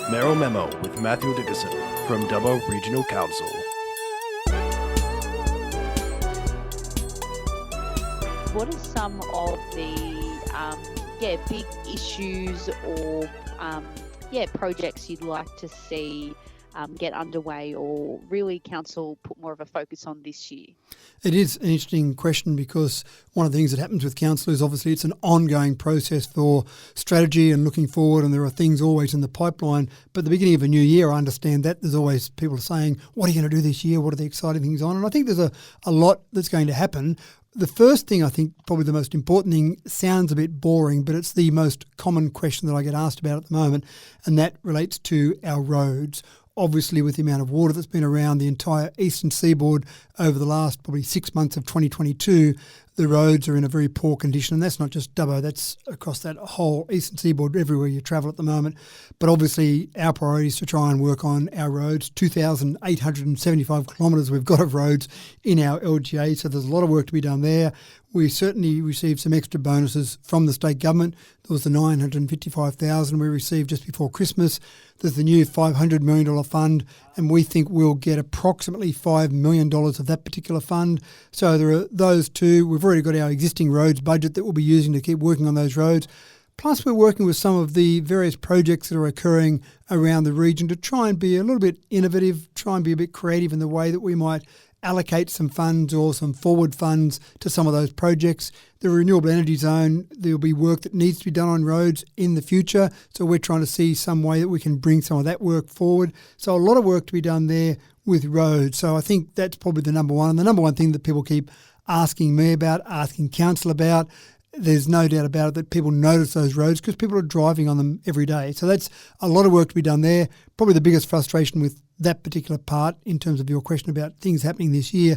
Mayoral Memo with Matthew Dickerson from Dubbo Regional Council. What are some of the big issues or projects you'd like to see get underway, or really council put more of a focus on this year? It is an interesting question because one of the things that happens with council is obviously it's an ongoing process for strategy and looking forward, and there are things always in the pipeline. But at the beginning of a new year, I understand that there's always people saying, what are you going to do this year? What are the exciting things on? And I think there's a lot that's going to happen. The first thing, I think probably the most important thing, sounds a bit boring, but it's the most common question that I get asked about at the moment, and that relates to our roads. Obviously, with the amount of water that's been around the entire eastern seaboard over the last probably 6 months of 2022, the roads are in a very poor condition. And that's not just Dubbo, that's across that whole eastern seaboard, everywhere you travel at the moment. But obviously, our priority is to try and work on our roads. 2,875 kilometres we've got of roads in our LGA, so there's a lot of work to be done there. We certainly received some extra bonuses from the state government. There was the $955,000 we received just before Christmas. There's the new $500 million fund, and we think we'll get approximately $5 million of that particular fund. So there are those two. We've already got our existing roads budget that we'll be using to keep working on those roads. Plus, we're working with some of the various projects that are occurring around the region to try and be a little bit innovative, try and be a bit creative in the way that we might allocate some funds or some forward funds to some of those projects. The renewable energy zone, there'll be work that needs to be done on roads in the future. So we're trying to see some way that we can bring some of that work forward. So a lot of work to be done there with roads. So I think that's probably the number one. And the number one thing that people keep asking me about, asking council about, there's no doubt about it that people notice those roads because people are driving on them every day. So that's a lot of work to be done there. Probably the biggest frustration with that particular part, in terms of your question about things happening this year,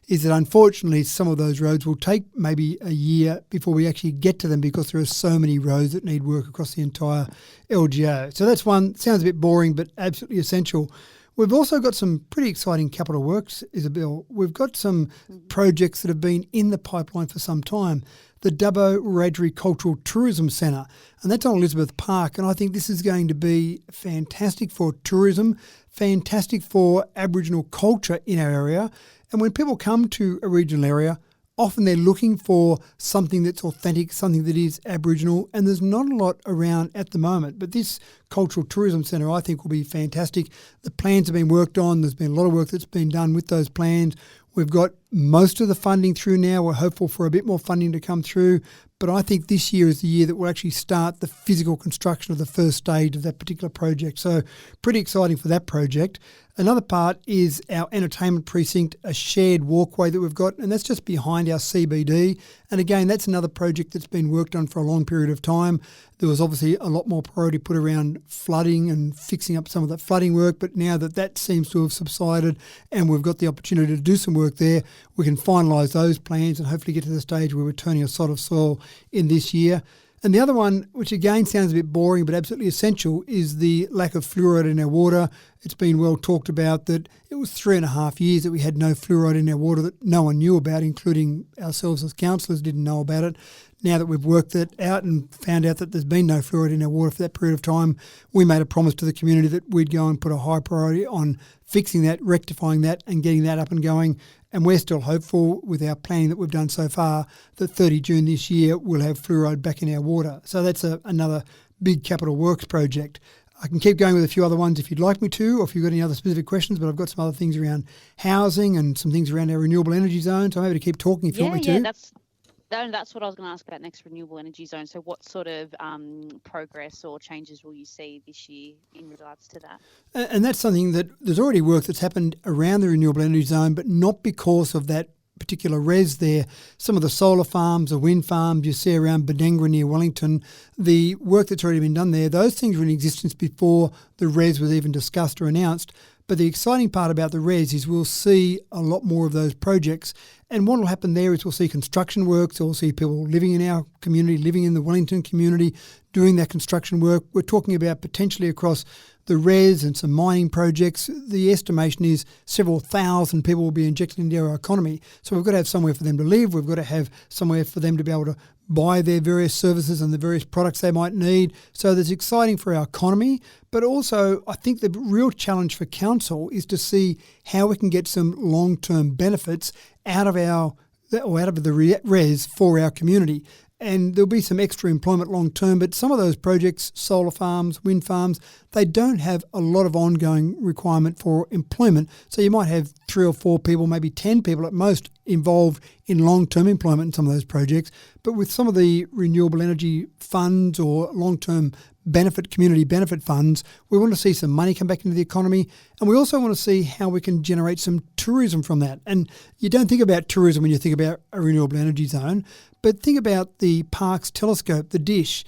is that unfortunately some of those roads will take maybe a year before we actually get to them because there are so many roads that need work across the entire LGO. So that's one. Sounds a bit boring, but absolutely essential. We've also got some pretty exciting capital works, Isabel. We've got some projects that have been in the pipeline for some time. The Dubbo Wiradjuri Cultural Tourism Centre, and that's on Elizabeth Park. And I think this is going to be fantastic for tourism, fantastic for Aboriginal culture in our area. And when people come to a regional area, often they're looking for something that's authentic, something that is Aboriginal, and there's not a lot around at the moment. But this Cultural Tourism Centre, I think, will be fantastic. The plans have been worked on. There's been a lot of work that's been done with those plans. We've got most of the funding through now. We're hopeful for a bit more funding to come through. But I think this year is the year that we'll actually start the physical construction of the first stage of that particular project. So pretty exciting for that project. Another part is our entertainment precinct, a shared walkway that we've got, and that's just behind our CBD. And again, that's another project that's been worked on for a long period of time. There was obviously a lot more priority put around flooding and fixing up some of that flooding work, but now that that seems to have subsided and we've got the opportunity to do some work there, we can finalise those plans and hopefully get to the stage where we're turning a sod of soil in this year. And the other one, which again sounds a bit boring but absolutely essential, is the lack of fluoride in our water. It's been well talked about that it was 3.5 years that we had no fluoride in our water that no one knew about, including ourselves as councillors didn't know about it. Now that we've worked that out and found out that there's been no fluoride in our water for that period of time, we made a promise to the community that we'd go and put a high priority on fixing that, rectifying that and getting that up and going. And we're still hopeful with our planning that we've done so far that 30 June this year we'll have fluoride back in our water. So that's another big capital works project. I can keep going with a few other ones if you'd like me to, or if you've got any other specific questions, but I've got some other things around housing and some things around our renewable energy zone. So I'm able to keep talking if you want me to. That's what I was going to ask about next, renewable energy zone. So what sort of progress or changes will you see this year in regards to that? And that's something that there's already work that's happened around the renewable energy zone, but not because of that particular res there. Some of the solar farms, the wind farms you see around Benengra near Wellington, the work that's already been done there, those things were in existence before the res was even discussed or announced. But the exciting part about the res is we'll see a lot more of those projects. And what will happen there is we'll see construction work, so we'll see people living in our community, living in the Wellington community, doing that construction work. We're talking about potentially across the res and some mining projects. The estimation is several thousand people will be injected into our economy. So we've got to have somewhere for them to live. We've got to have somewhere for them to be able to buy their various services and the various products they might need. So that's exciting for our economy. But also, I think the real challenge for council is to see how we can get some long-term benefits out of the res for our community. And there'll be some extra employment long term, but some of those projects, solar farms, wind farms, they don't have a lot of ongoing requirement for employment. So you might have 3 or 4 people, maybe 10 people at most involved in long-term employment in some of those projects. But with some of the renewable energy funds or long-term community benefit funds, we want to see some money come back into the economy. And we also want to see how we can generate some tourism from that. And you don't think about tourism when you think about a renewable energy zone, but think about the Parkes telescope, the dish.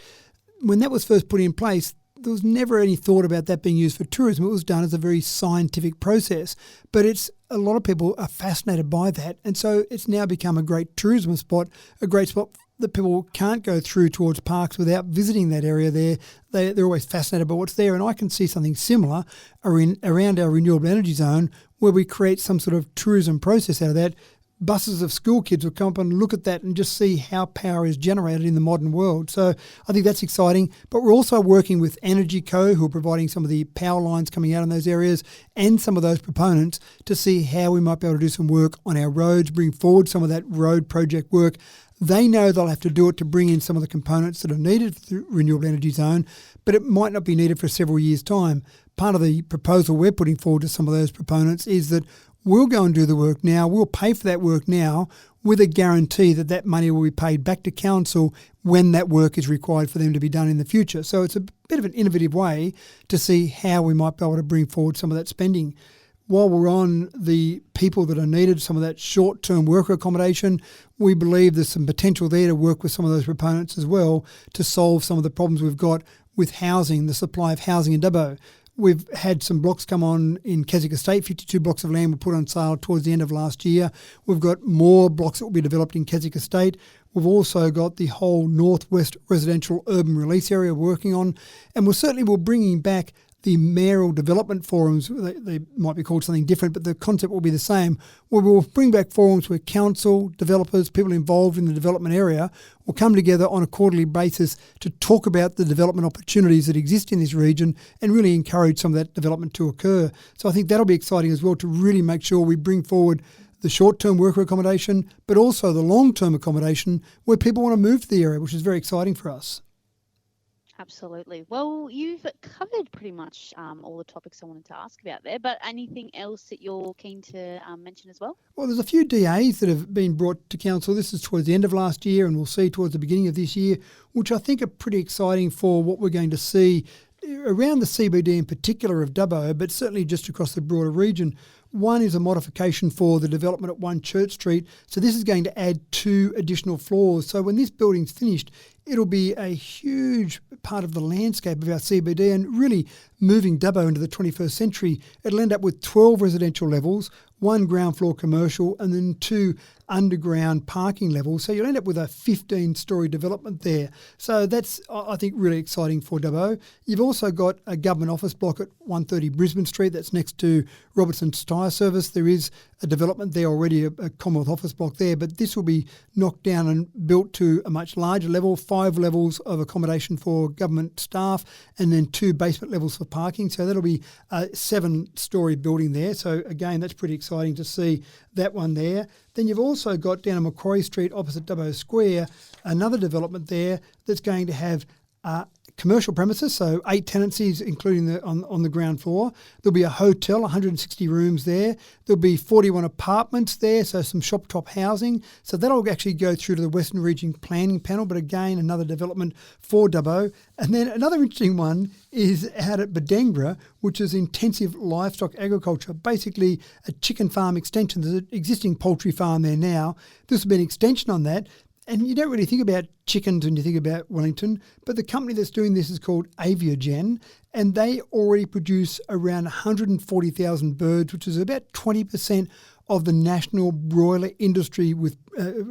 When that was first put in place, there was never any thought about that being used for tourism. It was done as a very scientific process. But a lot of people are fascinated by that. And so it's now become a great tourism spot, a great spot that people can't go through towards Parkes without visiting that area there. They're always fascinated by what's there. And I can see something similar around our renewable energy zone where we create some sort of tourism process out of that. Buses of school kids will come up and look at that and just see how power is generated in the modern world. So I think that's exciting. But we're also working with Energy Co, who are providing some of the power lines coming out in those areas and some of those proponents to see how we might be able to do some work on our roads, bring forward some of that road project work. They know they'll have to do it to bring in some of the components that are needed for the renewable energy zone, but it might not be needed for several years' time. Part of the proposal we're putting forward to some of those proponents is that we'll go and do the work now, we'll pay for that work now with a guarantee that that money will be paid back to council when that work is required for them to be done in the future. So it's a bit of an innovative way to see how we might be able to bring forward some of that spending. While we're on the people that are needed, some of that short-term worker accommodation, we believe there's some potential there to work with some of those proponents as well to solve some of the problems we've got with housing, the supply of housing in Dubbo. We've had some blocks come on in Keswick Estate. 52 blocks of land were put on sale towards the end of last year. We've got more blocks that will be developed in Keswick Estate. We've also got the whole northwest residential urban release area working on. And we're bringing back the mayoral development forums. They might be called something different, but the concept will be the same, where we'll bring back forums where council, developers, people involved in the development area will come together on a quarterly basis to talk about the development opportunities that exist in this region and really encourage some of that development to occur. So I think that'll be exciting as well to really make sure we bring forward the short-term worker accommodation, but also the long-term accommodation where people want to move to the area, which is very exciting for us. Absolutely. Well, you've covered pretty much all the topics I wanted to ask about there, but anything else that you're keen to mention as well? Well, there's a few DAs that have been brought to council. This is towards the end of last year and we'll see towards the beginning of this year, which I think are pretty exciting for what we're going to see around the CBD in particular of Dubbo, but certainly just across the broader region. One is a modification for the development at 1 Church Street. So this is going to add 2 additional floors. So when this building's finished, it'll be a huge part of the landscape of our CBD and really moving Dubbo into the 21st century. It'll end up with 12 residential levels, 1 ground floor commercial and then 2 underground parking levels. So you'll end up with a 15-storey development there. So that's, I think, really exciting for Dubbo. You've also got a government office block at 130 Brisbane Street. That's next to Robertson's Tyre Service. There is a development there already, a Commonwealth office block there, but this will be knocked down and built to a much larger level, 5 levels of accommodation for government staff and then 2 basement levels for parking. So that'll be a 7-storey building there. So again, that's pretty exciting to see that one there. Then you've also got down on Macquarie Street opposite Dubbo Square, another development there that's going to have commercial premises, so 8 tenancies, including on the ground floor. There'll be a hotel, 160 rooms there. There'll be 41 apartments there, so some shop top housing. So that'll actually go through to the Western Region Planning Panel, but again, another development for Dubbo. And then another interesting one is out at Badengra, which is intensive livestock agriculture, basically a chicken farm extension. There's an existing poultry farm there now. This will be an extension on that. And you don't really think about chickens when you think about Wellington, but the company that's doing this is called Aviogen, and they already produce around 140,000 birds, which is about 20% of the national broiler industry with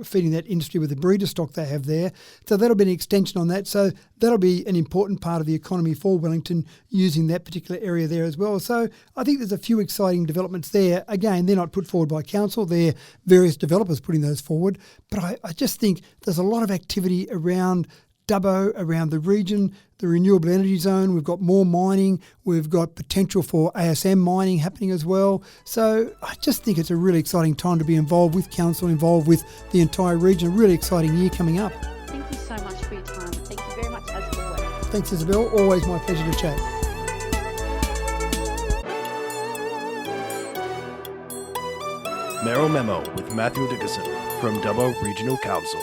feeding that industry with the breeder stock they have there. So that'll be an extension on that. So that'll be an important part of the economy for Wellington using that particular area there as well. So I think there's a few exciting developments there. Again, they're not put forward by council. They're various developers putting those forward. But I just think there's a lot of activity around Dubbo, around the region, the renewable energy zone. We've got more mining. We've got potential for ASM mining happening as well. So I just think it's a really exciting time to be involved with council, involved with the entire region. A really exciting year coming up. Thank you so much for your time. Thank you very much, as always. Thanks, Isabel. Always my pleasure to chat. Mayoral Memo with Matthew Dickinson from Dubbo Regional Council.